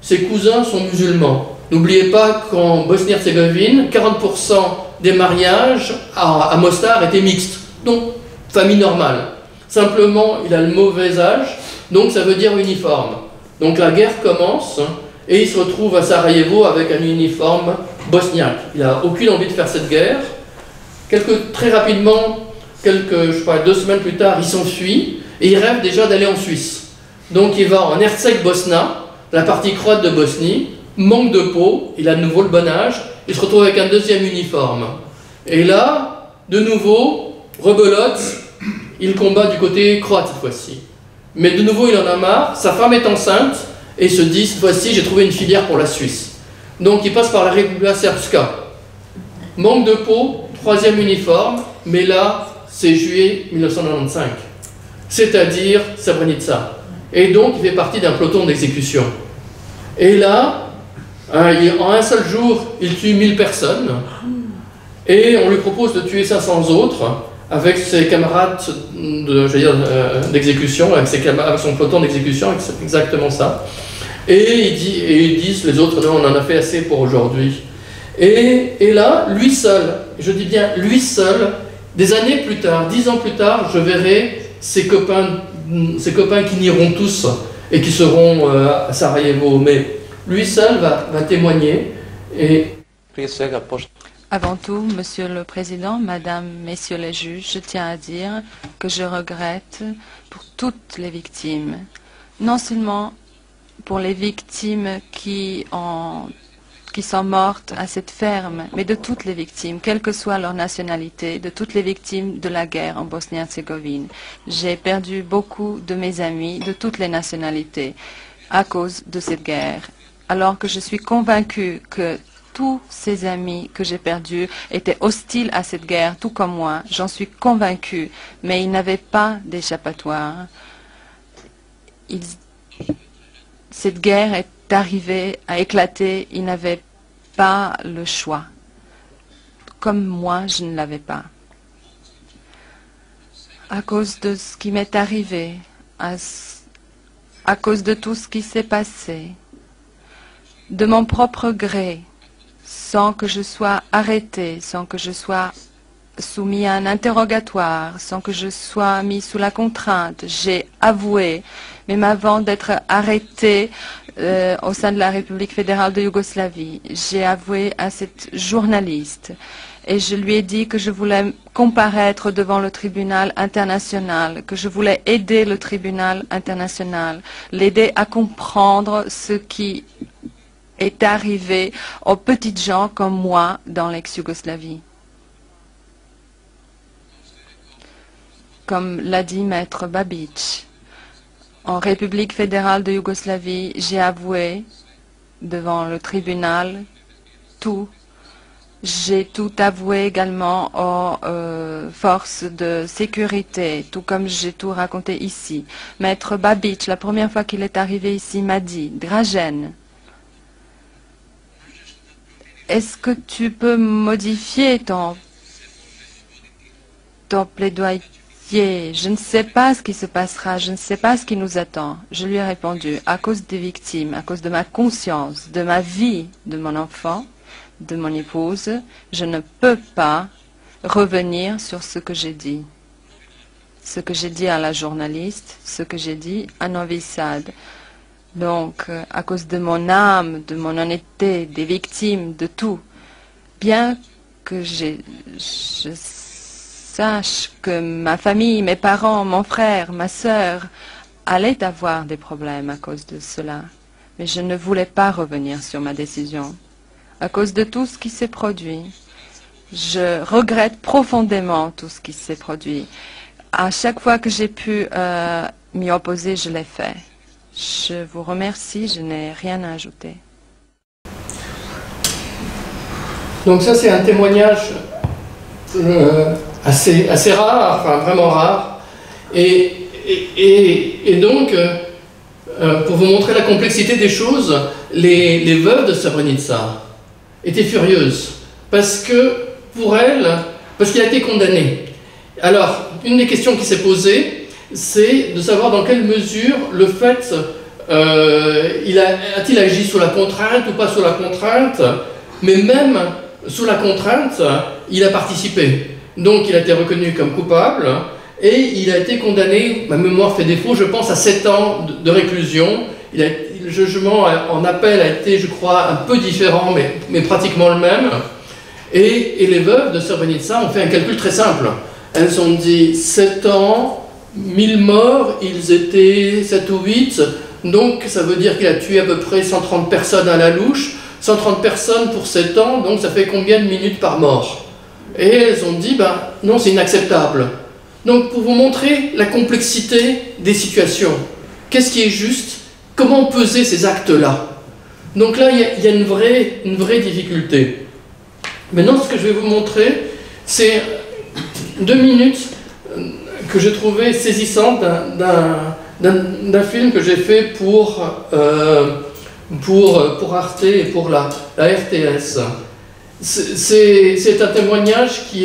ses cousins sont musulmans. N'oubliez pas qu'en Bosnie-Herzégovine, 40% des mariages à Mostar étaient mixtes. Donc, famille normale. Simplement, il a le mauvais âge, donc ça veut dire uniforme. Donc la guerre commence et il se retrouve à Sarajevo avec un uniforme bosniaque. Il n'a aucune envie de faire cette guerre. Très rapidement, je sais pas, 2 semaines plus tard, il s'enfuit et il rêve déjà d'aller en Suisse. Donc il va en Herzeg-Bosna, la partie croate de Bosnie, manque de peau, il a de nouveau le bon âge, il se retrouve avec un deuxième uniforme. Et là, de nouveau, rebelote, il combat du côté croate cette fois-ci. Mais de nouveau, il en a marre, sa femme est enceinte, et il se dit, cette fois-ci, j'ai trouvé une filière pour la Suisse. Donc il passe par la Republika Srpska. Manque de peau, 3e uniforme, mais là, c'est juillet 1995. C'est-à-dire Srebrenica. Et donc, il fait partie d'un peloton d'exécution. Et là, en un seul jour, il tue 1000 personnes, et on lui propose de tuer 500 autres, avec ses camarades d'exécution, avec son peloton d'exécution, c'est exactement ça. Et ils disent, les autres, non, on en a fait assez pour aujourd'hui. Et là, lui seul, je dis bien lui seul, des années plus tard, 10 ans plus tard, je verrai ses copains qui n'iront tous et qui seront à Sarajevo, mais lui seul va témoigner. Et avant tout, Monsieur le Président, Madame, Messieurs les juges, je tiens à dire que je regrette pour toutes les victimes, non seulement pour les victimes qui sont mortes à cette ferme, mais de toutes les victimes, quelle que soit leur nationalité, de toutes les victimes de la guerre en Bosnie-Herzégovine. J'ai perdu beaucoup de mes amis de toutes les nationalités à cause de cette guerre, alors que je suis convaincue que tous ces amis que j'ai perdus étaient hostiles à cette guerre, tout comme moi. J'en suis convaincue, mais ils n'avaient pas d'échappatoire. Cette guerre est arrivée à éclater, ils n'avaient pas le choix. Comme moi, je ne l'avais pas. À cause de ce qui m'est arrivé, à cause de tout ce qui s'est passé, de mon propre gré, sans que je sois arrêté, sans que je sois soumis à un interrogatoire, sans que je sois mis sous la contrainte. J'ai avoué, même avant d'être arrêté au sein de la République fédérale de Yougoslavie, j'ai avoué à cette journaliste et je lui ai dit que je voulais comparaître devant le tribunal international, que je voulais aider le tribunal international, l'aider à comprendre ce qui est arrivé aux petites gens comme moi dans l'ex-Yougoslavie. Comme l'a dit Maître Babic, en République fédérale de Yougoslavie, j'ai avoué devant le tribunal tout. J'ai tout avoué également aux forces de sécurité, tout comme j'ai tout raconté ici. Maître Babic, la première fois qu'il est arrivé ici, m'a dit « Dražen, est-ce que tu peux modifier ton plaidoyer? Je ne sais pas ce qui se passera, je ne sais pas ce qui nous attend. » Je lui ai répondu, à cause des victimes, à cause de ma conscience, de ma vie, de mon enfant, de mon épouse, je ne peux pas revenir sur ce que j'ai dit. Ce que j'ai dit à la journaliste, ce que j'ai dit à Novi Sad. Donc, à cause de mon âme, de mon honnêteté, des victimes, de tout, bien que je sache que ma famille, mes parents, mon frère, ma sœur allaient avoir des problèmes à cause de cela, mais je ne voulais pas revenir sur ma décision. À cause de tout ce qui s'est produit, je regrette profondément tout ce qui s'est produit. À chaque fois que j'ai pu m'y opposer, je l'ai fait. Je vous remercie, je n'ai rien à ajouter. Donc ça, c'est un témoignage assez rare, enfin vraiment rare. Et donc, pour vous montrer la complexité des choses, les veuves de Srebrenica étaient furieuses parce que pour elles, parce qu'il a été condamné. Alors, une des questions qui s'est posée, c'est de savoir dans quelle mesure le fait, a-t-il agi sous la contrainte ou pas sous la contrainte, mais même sous la contrainte, il a participé. Donc il a été reconnu comme coupable et il a été condamné, ma mémoire fait défaut, je pense à 7 ans de réclusion. Le jugement en appel a été, je crois, un peu différent, mais pratiquement le même. Et les veuves de Srebrenica ont fait un calcul très simple. Elles ont dit 7 ans, 1000 morts, ils étaient 7 ou 8, donc ça veut dire qu'il a tué à peu près 130 personnes à la louche, 130 personnes pour 7 ans, donc ça fait combien de minutes par mort? Et elles ont dit, ben non, c'est inacceptable. Donc pour vous montrer la complexité des situations, qu'est-ce qui est juste, comment peser ces actes-là? Donc là, il y a une vraie difficulté. Maintenant, ce que je vais vous montrer, c'est 2 minutes que j'ai trouvé saisissante d'un film que j'ai fait pour Arte et pour la RTS. C'est un témoignage que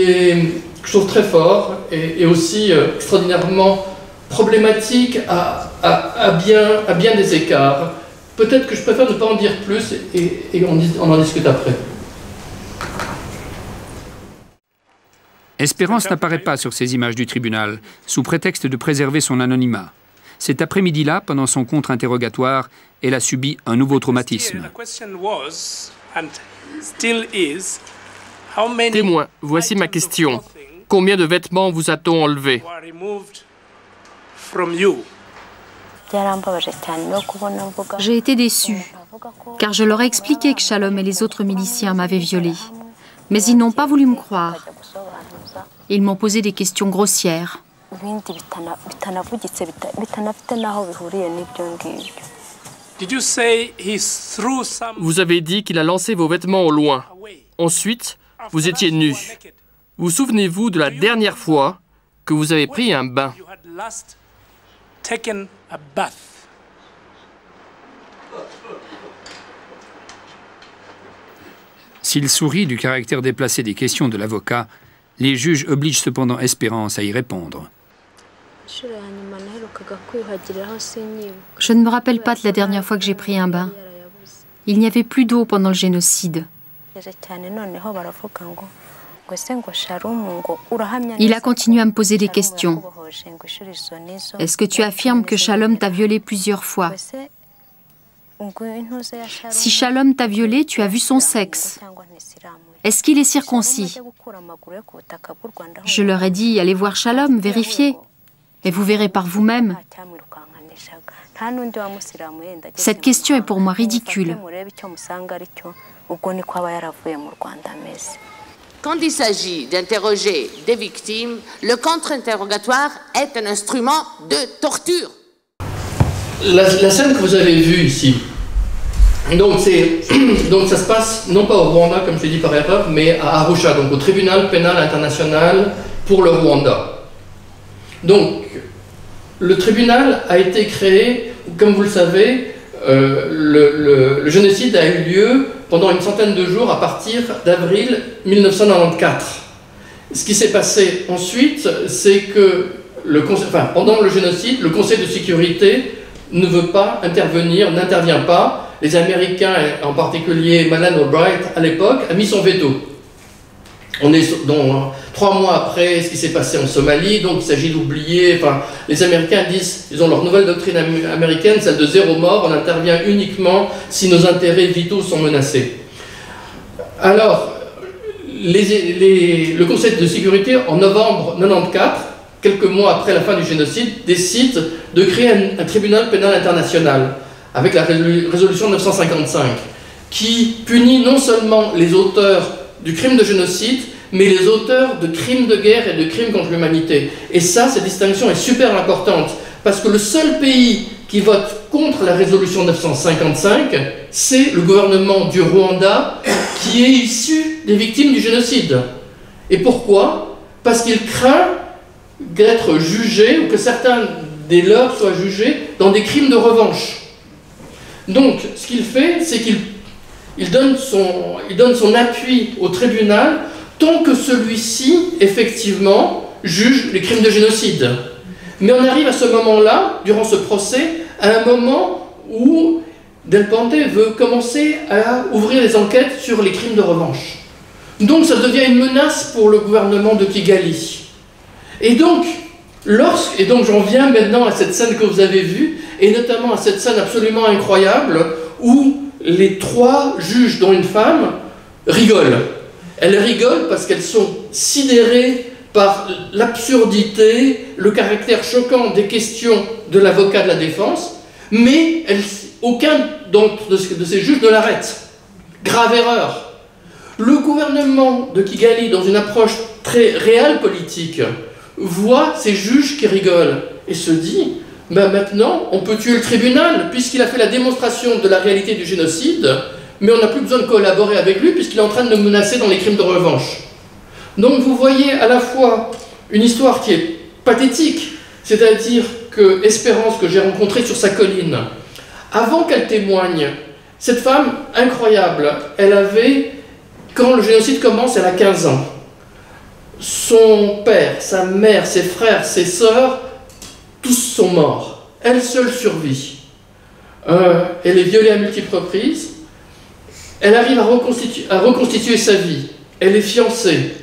je trouve très fort et aussi extraordinairement problématique à bien des écarts. Peut-être que je préfère ne pas en dire plus et on en discute après. Espérance n'apparaît pas sur ces images du tribunal, sous prétexte de préserver son anonymat. Cet après-midi-là, pendant son contre-interrogatoire, elle a subi un nouveau traumatisme. Témoin, voici ma question. Combien de vêtements vous a-t-on enlevés? J'ai été déçue, car je leur ai expliqué que Shalom et les autres miliciens m'avaient violée. Mais ils n'ont pas voulu me croire. Ils m'ont posé des questions grossières. Vous avez dit qu'il a lancé vos vêtements au loin. Ensuite, vous étiez nus. Vous souvenez-vous de la dernière fois que vous avez pris un bain? S'il sourit du caractère déplacé des questions de l'avocat, les juges obligent cependant Espérance à y répondre. Je ne me rappelle pas de la dernière fois que j'ai pris un bain. Il n'y avait plus d'eau pendant le génocide. Il a continué à me poser des questions. Est-ce que tu affirmes que Shalom t'a violé plusieurs fois? Si Shalom t'a violé, tu as vu son sexe. Est-ce qu'il est circoncis? Je leur ai dit, allez voir Shalom, vérifiez. Et vous verrez par vous-même. Cette question est pour moi ridicule. Quand il s'agit d'interroger des victimes, le contre-interrogatoire est un instrument de torture. La scène que vous avez vue ici, donc ça se passe non pas au Rwanda, comme je l'ai dit par erreur, mais à Arusha, donc au tribunal pénal international pour le Rwanda. Donc, le tribunal a été créé, comme vous le savez, le génocide a eu lieu pendant une centaine de jours à partir d'avril 1994. Ce qui s'est passé ensuite, c'est que pendant le génocide, le Conseil de sécurité ne veut pas intervenir, n'intervient pas. Les Américains, en particulier Madeleine Albright à l'époque, a mis son veto. On est donc 3 mois après ce qui s'est passé en Somalie, donc il s'agit d'oublier. Les Américains disent, ils ont leur nouvelle doctrine américaine, celle de zéro mort, on intervient uniquement si nos intérêts vitaux sont menacés. Alors, le Conseil de sécurité, en novembre 1994, quelques mois après la fin du génocide, décide de créer un tribunal pénal international, avec la résolution 955, qui punit non seulement les auteurs du crime de génocide, mais les auteurs de crimes de guerre et de crimes contre l'humanité. Et ça, cette distinction est super importante, parce que le seul pays qui vote contre la résolution 955, c'est le gouvernement du Rwanda, qui est issu des victimes du génocide. Et pourquoi? Parce qu'il craint d'être jugé, ou que certains des leurs soient jugés dans des crimes de revanche. Donc, ce qu'il fait, c'est qu'il donne son appui au tribunal tant que celui-ci, effectivement, juge les crimes de génocide. Mais on arrive à ce moment-là, durant ce procès, à un moment où Del Ponte veut commencer à ouvrir les enquêtes sur les crimes de revanche. Donc ça devient une menace pour le gouvernement de Kigali. Et donc j'en viens maintenant à cette scène que vous avez vue, et notamment à cette scène absolument incroyable où les 3 juges, dont une femme, rigolent. Elles rigolent parce qu'elles sont sidérées par l'absurdité, le caractère choquant des questions de l'avocat de la défense, mais aucun de ces juges ne l'arrête. Grave erreur. Le gouvernement de Kigali, dans une approche très réelle politique, voit ces juges qui rigolent et se dit maintenant on peut tuer le tribunal puisqu'il a fait la démonstration de la réalité du génocide, mais on n'a plus besoin de collaborer avec lui puisqu'il est en train de nous menacer dans les crimes de revanche. Donc vous voyez à la fois une histoire qui est pathétique, c'est-à-dire que Espérance, que j'ai rencontrée sur sa colline, avant qu'elle témoigne, cette femme incroyable, elle avait, quand le génocide commence, elle a 15 ans. Son père, sa mère, ses frères, ses sœurs, tous sont morts. Elle seule survit. Elle est violée à multiples reprises. Elle arrive à reconstituer sa vie. Elle est fiancée.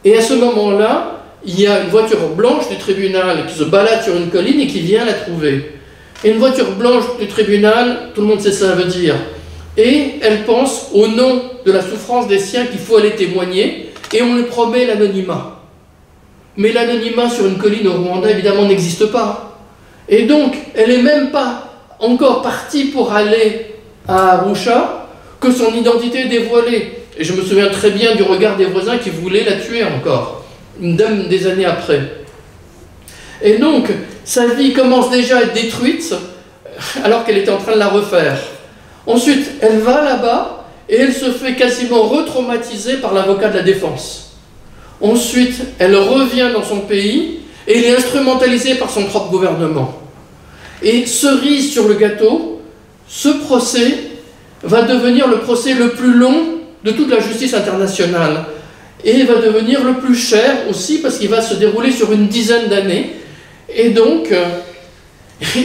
Et à ce moment-là, il y a une voiture blanche du tribunal qui se balade sur une colline et qui vient la trouver. Et une voiture blanche du tribunal, tout le monde sait ce que ça veut dire. Et elle pense, au nom de la souffrance des siens, qu'il faut aller témoigner, et on lui promet l'anonymat. Mais l'anonymat sur une colline au Rwanda, évidemment, n'existe pas. Et donc, elle n'est même pas encore partie pour aller à Arusha, que son identité est dévoilée. Et je me souviens très bien du regard des voisins qui voulaient la tuer encore, une dame des années après. Et donc, sa vie commence déjà à être détruite, alors qu'elle était en train de la refaire. Ensuite, elle va là-bas, et elle se fait quasiment retraumatiser par l'avocat de la défense. Ensuite, elle revient dans son pays, et elle est instrumentalisée par son propre gouvernement. Et cerise sur le gâteau, ce procès va devenir le procès le plus long de toute la justice internationale. Et va devenir le plus cher aussi, parce qu'il va se dérouler sur une dizaine d'années. Et donc,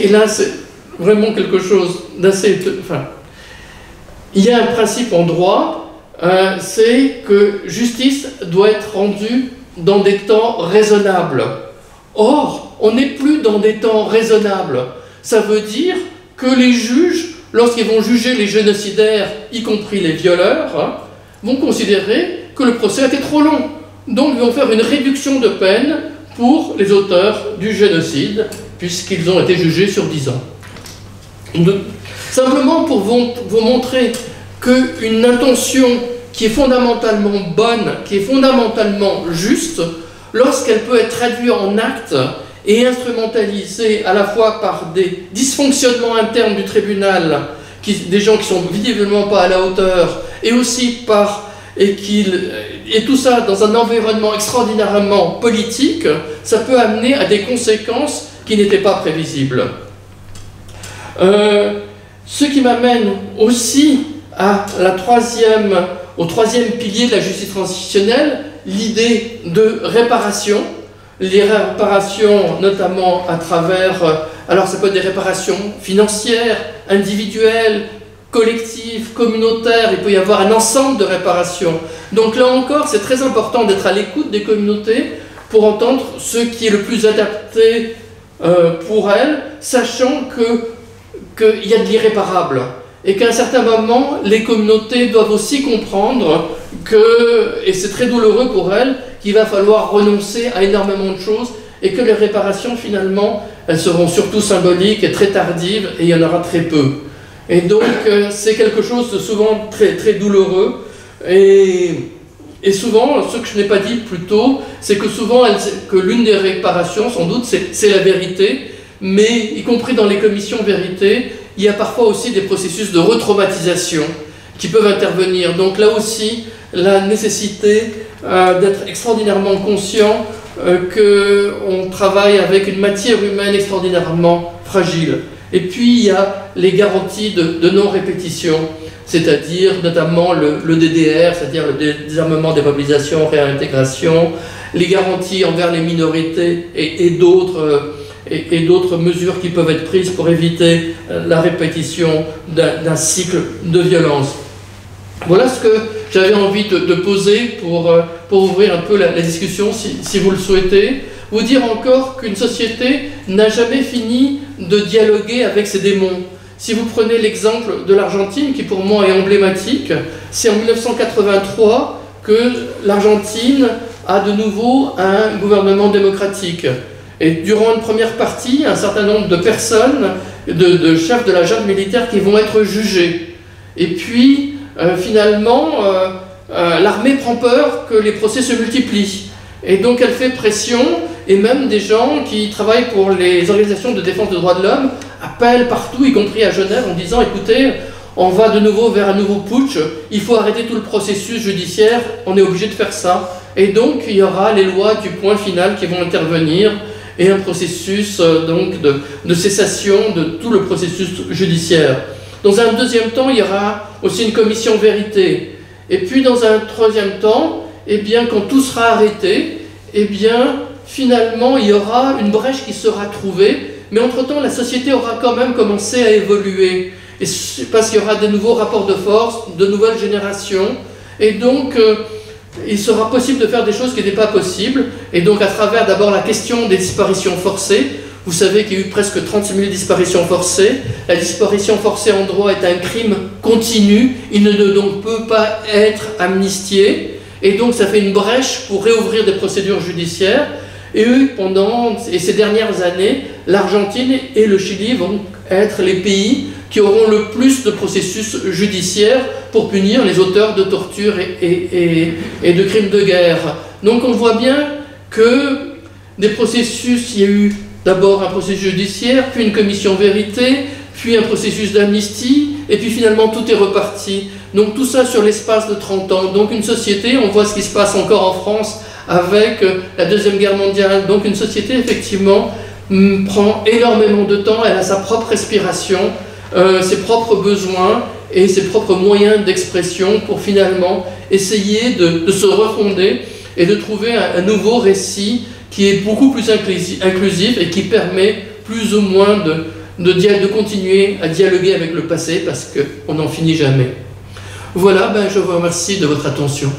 et là c'est vraiment quelque chose d'assez... Enfin, il y a un principe en droit, c'est que justice doit être rendue dans des temps raisonnables. Or, on n'est plus dans des temps raisonnables. Ça veut dire que les juges, lorsqu'ils vont juger les génocidaires, y compris les violeurs, vont considérer que le procès a été trop long. Donc, ils vont faire une réduction de peine pour les auteurs du génocide, puisqu'ils ont été jugés sur 10 ans. Simplement pour vous montrer qu'une intention qui est fondamentalement bonne, qui est fondamentalement juste, lorsqu'elle peut être traduite en actes et instrumentalisée à la fois par des dysfonctionnements internes du tribunal, des gens qui sont visiblement pas à la hauteur, et aussi par... Et tout ça dans un environnement extraordinairement politique, ça peut amener à des conséquences qui n'étaient pas prévisibles. Ce qui m'amène aussi au troisième pilier de la justice transitionnelle, l'idée de réparation. Les réparations, notamment à travers... alors ça peut être des réparations financières, individuelles, collectif, communautaire, il peut y avoir un ensemble de réparations. Donc là encore, c'est très important d'être à l'écoute des communautés pour entendre ce qui est le plus adapté pour elles, sachant qu'il y a de l'irréparable. Et qu'à un certain moment, les communautés doivent aussi comprendre que, et c'est très douloureux pour elles, qu'il va falloir renoncer à énormément de choses et que les réparations, finalement, elles seront surtout symboliques et très tardives et il y en aura très peu. Et donc, c'est quelque chose de souvent très, très douloureux. Et souvent, ce que je n'ai pas dit plus tôt, c'est que souvent, que l'une des réparations, sans doute, c'est la vérité. Mais, y compris dans les commissions vérité, il y a parfois aussi des processus de retraumatisation qui peuvent intervenir. Donc là aussi, la nécessité d'être extraordinairement conscient qu'on travaille avec une matière humaine extraordinairement fragile. Et puis il y a les garanties de non-répétition, c'est-à-dire notamment le DDR, c'est-à-dire le désarmement, démobilisation, réintégration, les garanties envers les minorités et d'autres mesures qui peuvent être prises pour éviter la répétition d'un cycle de violence. Voilà ce que j'avais envie de poser pour ouvrir un peu la discussion, si vous le souhaitez. Vous dire encore qu'une société n'a jamais fini de dialoguer avec ses démons. Si vous prenez l'exemple de l'Argentine, qui pour moi est emblématique, c'est en 1983 que l'Argentine a de nouveau un gouvernement démocratique. Et durant une première partie, un certain nombre de personnes, de chefs de la junte militaire qui vont être jugés. Et puis, finalement, l'armée prend peur que les procès se multiplient. Et donc elle fait pression, et même des gens qui travaillent pour les organisations de défense des droits de l'homme appellent partout, y compris à Genève, en disant « Écoutez, on va de nouveau vers un nouveau putsch, il faut arrêter tout le processus judiciaire, on est obligé de faire ça. » Et donc il y aura les lois du point final qui vont intervenir, et un processus donc de cessation de tout le processus judiciaire. Dans un deuxième temps, il y aura aussi une commission vérité. Et puis dans un troisième temps, eh bien, quand tout sera arrêté, eh bien, finalement, il y aura une brèche qui sera trouvée, mais entre-temps, la société aura quand même commencé à évoluer, parce qu'il y aura de nouveaux rapports de force, de nouvelles générations, et donc, il sera possible de faire des choses qui n'étaient pas possibles, et donc à travers d'abord la question des disparitions forcées. Vous savez qu'il y a eu presque 36 000 disparitions forcées. La disparition forcée en droit est un crime continu, il ne donc peut pas être amnistié, et donc ça fait une brèche pour réouvrir des procédures judiciaires. Et eux, ces dernières années, l'Argentine et le Chili vont être les pays qui auront le plus de processus judiciaires pour punir les auteurs de torture et de crimes de guerre. Donc on voit bien que des processus, il y a eu d'abord un processus judiciaire, puis une commission vérité, puis un processus d'amnistie, et puis finalement tout est reparti. Donc tout ça sur l'espace de 30 ans. Donc une société, on voit ce qui se passe encore en France avec la Deuxième Guerre mondiale. Donc une société, effectivement, prend énormément de temps, elle a sa propre respiration, ses propres besoins et ses propres moyens d'expression pour finalement essayer de se refonder et de trouver un nouveau récit qui est beaucoup plus inclusif et qui permet plus ou moins de continuer à dialoguer avec le passé parce qu'on n'en finit jamais. Voilà, je vous remercie de votre attention.